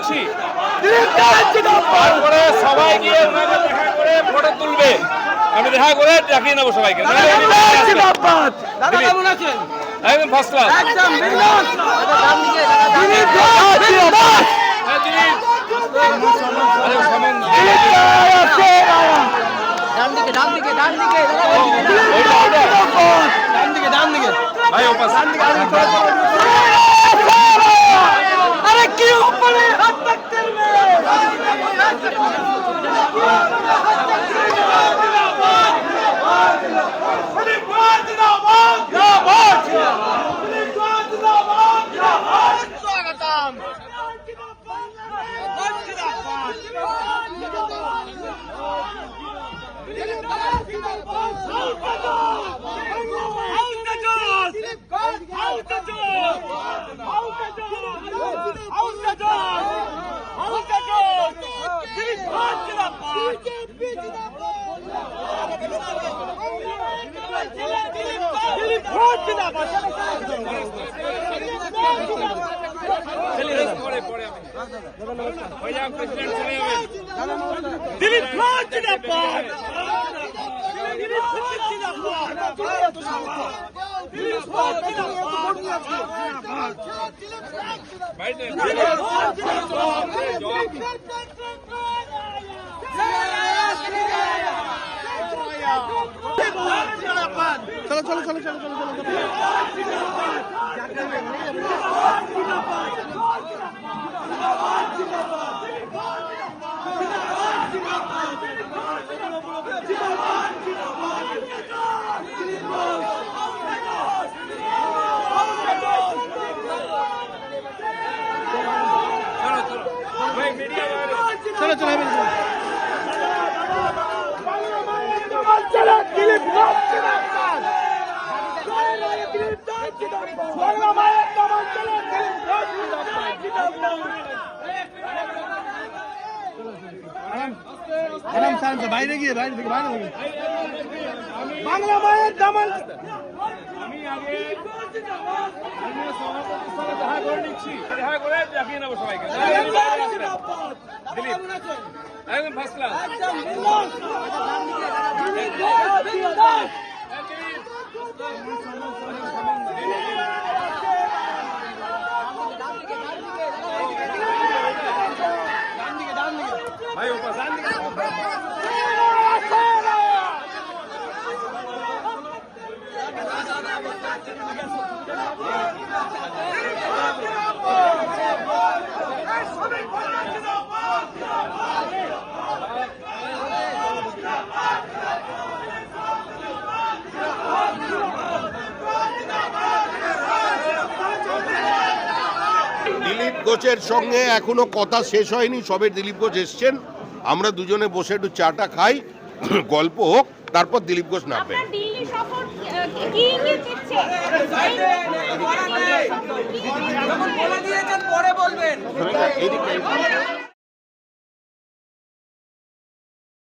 নিচ্ছি, তারপরে সবাই গিয়ে ওনাকে দেখা করে ফটো তুলবে। আমি দেখা করে দেখিয়ে নেবো সবাইকে। একদম ফার্স্ট ক্লাস। ভাই ওপাশ अरे क्यों ऊपर हाथ तकते चलो चलो चलो चलो चलो चलो चलो आराम से বাইরে গিয়ে বাইরে থেকে বাংলা মায়ের দামান। আমি আগে দেখা করে নিচ্ছি, দেখা করে দেখিয়ে নেবো সবাইকে। একদম ফার্স্ট ক্লাস। ভাই ওপাশ দিলীপ ঘোষের সঙ্গে এখনো কথা শেষ হয়নি, সবে দিলীপ ঘোষ এসছেন। আমরা দুজনে বসে একটু চাটা খাই, গল্প হোক, তারপর দিলীপ ঘোষ নামবেন। দিল্লি সফর কি ইঙ্গিত দিচ্ছে? বলে দিয়েছেন পরে বলবেন।